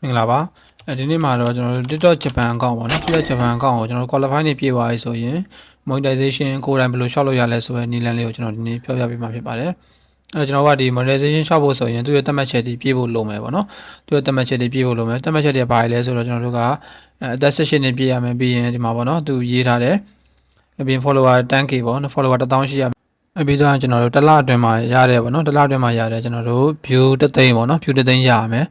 မင်္ဂလာပါဒီနေ့မှာတော့ကျွန်တော်တို့ TikTok Japan account ပေါ့နော် TikTok Japan account ကိုကျွန်တော်တို့ qualify နေပြေသွားပြီဆိုရင် monetization ကိုယ်တိုင်ဘယ်လိုရှောက်လို့ရလဲဆိုတဲ့နည်းလမ်းလေးကိုကျွန်တော်ဒီနေ့ပြောပြပေးမှာဖြစ်ပါတယ်အဲ့တော့ကျွန်တော်ကဒီ monetization ရှောက်ဖို့ဆိုရင်သူ့ရဲ့သတ်မှတ်ချက်တွေပြည့်ဖို့လိုမယ်ပေါ့နော်သူ့ရဲ့သတ်မှတ်ချက်တွေပြည့်ဖို့လိုမယ်သတ်မှတ်ချက်တွေဘာလဲဆိုတော့ကျွန်တော်တို့ကအသက်16နှစ်ပြည့်ရမယ်ပြီးရင်ဒီမှာပေါ့နော်သူရေးထားတယ်ပြီးရင် follower 10k ပေါ့နော် follower 1000ရှိရပြီးတော့ကျွန်တော်တို့တစ်လအတွင်းမှာရတယ်ပေါ့နော်တစ်လအတွင်းမှာရတယ်ကျွန်တော်တို့ view တစ်သိန်းပေါ့နော် view တစ်သိန်းရရမယ်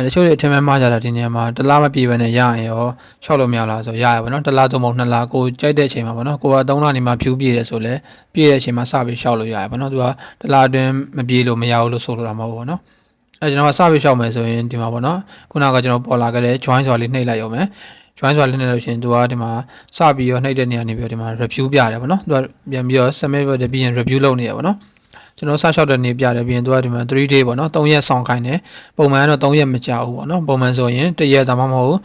တချို့တွေအထင်မှမှားကြတာဒီနေရာမှာတစ်လမပြည့်ဘဲနဲ့ရရင်ရောရှောက်လို့မရလားဆိုရရပေါ့နော်တစ်လသုံးပုံ2လကိုကြိုက်တဲ့အချိန်မှာပေါ့နော်ကိုက3လနေမှာ view ပြည့်တယ်ဆိုလဲပြည့်တဲ့အချိန်မှာစပြီးရှောက်လို့ရရပေါ့နော်သူကတစ်လအတွင်းမပြည့်လို့မရဘူးလို့ဆိုလိုတာမဟုတ်ဘူးပေါ့နော်ကျွန်တော်ကစပြီးရှောက်မယ်ဆိုရင်ဒီမှာပေါ့နော်ခုနကကျွန်တော်ပေါ်လာခဲ့တဲ့ join ဆိုတာလေးနှိပ်လိုက်ရုံပဲjoin ဆိုတာလေးနှိပ်လို့ရှိရင်သူကဒီမှာစပြီးရောနှိပ်တဲ့နေရာနေပြီးတော့ဒီမှာ review ပြတယ်ပေါ့နော်သူကပြန်ပြီးတော့ submit လုပ်တယ်ပြီးရင် review လုပ်နေရပေါ့နော်ကျွန်တော်စလျှောက်တဲ့နေပြတယ်ပြီးရင်သူကဒီမှာ3 day ပေါ့နော်3ရက်ဆောင်ခိုင်းတယ်ပုံမှန်ကတော့3ရက်မကြာဘူးပေါ့နော်ပုံမှန်ဆိုရင်1ရက်ဒါမှမဟုတ်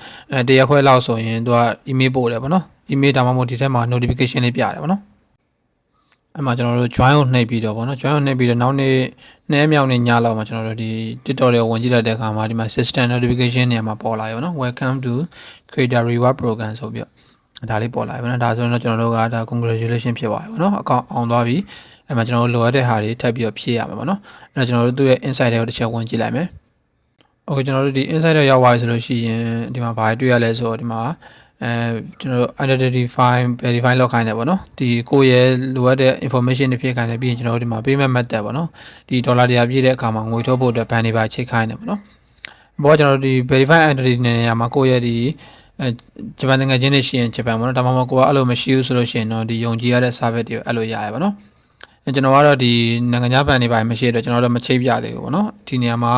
1ရက်ခွဲလောက်ဆိုရင်သူက email ပို့တယ်ပေါ့နော် email ဒါမှမဟုတ်ဒီထက်မှာ notification လေးပြတယ်ပေါ့နော်အဲ့မှာကျွန်တော်တို့ join ကိုနှိပ်ပြီးတော့ပေါ့နော် join ကိုနှိပ်ပြီးတော့နောက်နေ့နေ့မြောက်နေ့ညလောက်မှာကျွန်တော်တို့ဒီ TikTok တွေကိုဝင်ကြည့်လိုက်တဲ့အခါမှာဒီမှာ system notification နေရာမှာပေါ်လာရောနော် welcome to creator reward program ဆိုပြီးတော့ဒါလေးပေါ်လာပြီပေါ့နော်ဒါဆိုရင်တော့ကျွန်တော်တို့ကဒါ congratulation ဖြစ်သွားပြီပေါ့နော်အကောင့်အောင်သွားပြီအဲ့မှာကျွန်တော်တို့လိုအပ်တဲ့ဟာတွေထပ်ပြီးတော့ဖြည့်ရမှာပေါ့နော်အဲ့တော့ကျွန်တော်တို့သူ့ရဲ့ insight တွေကိုတစ်ချက်ဝင်ကြည့်လိုက်မယ် okay ကျွန်တော်တို့ဒီ insight တွေရောက်သွားပြီဆိုလို့ရှိရင်ဒီမှာဘာတွေ့ရလဲဆိုတော့ဒီမှာကျွန်တော်တို့ identify verify လောက်ခိုင်းတယ်ပေါ့နော်ဒီကိုယ့်ရဲ့လိုအပ်တဲ့ information တွေဖြည့်ခိုင်းတယ်ပြီးရင်ကျွန်တော်တို့ဒီမှာ payment method ပေါ့နော်ဒီဒေါ်လာ100ပြည့်တဲ့အခါမှာငွေထုတ်ဖို့အတွက်ဘဏ်တွေပါချိန်ခိုင်းတယ်ပေါ့နော်ဘောကျွန်တော်တို့ဒီ verify identity နေရာမှာကိုယ့်ရဲ့ဒီဂျပန်နိုင်ငံချင်းတွေရှိရင်ဂျပန်ပေါ့နော်ဒါမှမဟုတ်ကိုကအဲ့လိုမရှိဘူးဆိုလို့ရှိရင်တော့ဒီယုံကြည်ရတဲ့ service တွေကိုအဲ့လိုရရပါတော့ကျွန်တော်ကတော့ဒီနိုင်ငံခြားဘဏ်တွေပါမရှိတော့ကျွန်တော်တို့မချိတ်ပြသေးဘူးပေါ့နော်ဒီနေရာမှာ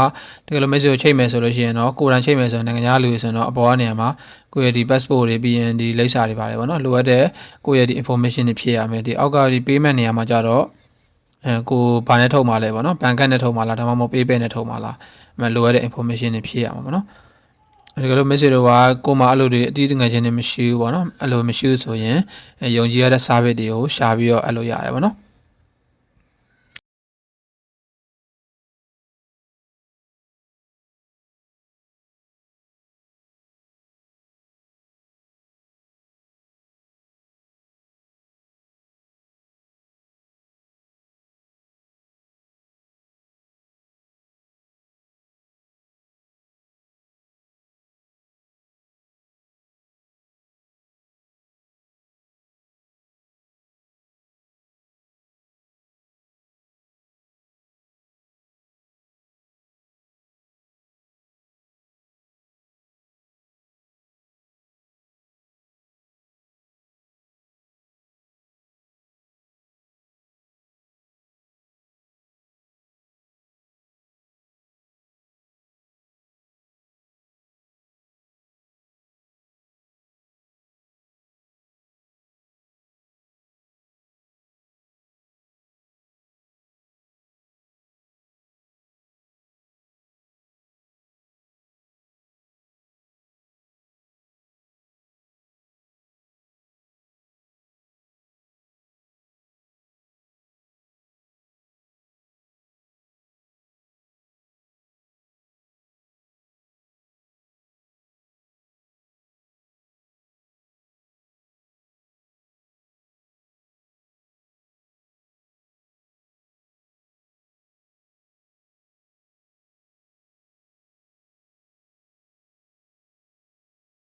တကယ်လို့ message ကိုချိတ်မယ်ဆိုလို့ရှိရင်တော့ကိုယ်တိုင်ချိတ်မယ်ဆိုရင်နိုင်ငံခြားလူတွေဆိုရင်တော့အပေါ်ကနေရာမှာကိုယ့်ရဲ့ဒီ passport တွေပြီးရင်ဒီလိပ်စာတွေပါတယ်ပေါ့နော်လိုအပ်တဲ့ကိုယ့်ရဲ့ဒီ information တွေဖြည့်ရမယ်ဒီအောက်ကဒီ payment နေရာမှာကြတော့ကိုဘာနဲ့ထုတ်မှာလဲပေါ့နော်ဘဏ်ကတ်နဲ့ထုတ်မှာလားဒါမှမဟုတ် PayPal နဲ့ထုတ်မှာလားလိုအပ်တဲ့ information တွေဖြည့်ရမှာပေါ့နော်တကယ်လို့ message တွေကကိုမှအဲ့လိုတွေအတီးငယ်ချင်းတွေမရှိဘူးပေါ့နော်အဲ့လိုမရှိဘူးဆိုရင်ယုံကြည်ရတဲ့ service တွေကိုရှာပြီးတော့အဲ့လိုရတယ်ပေါ့နော်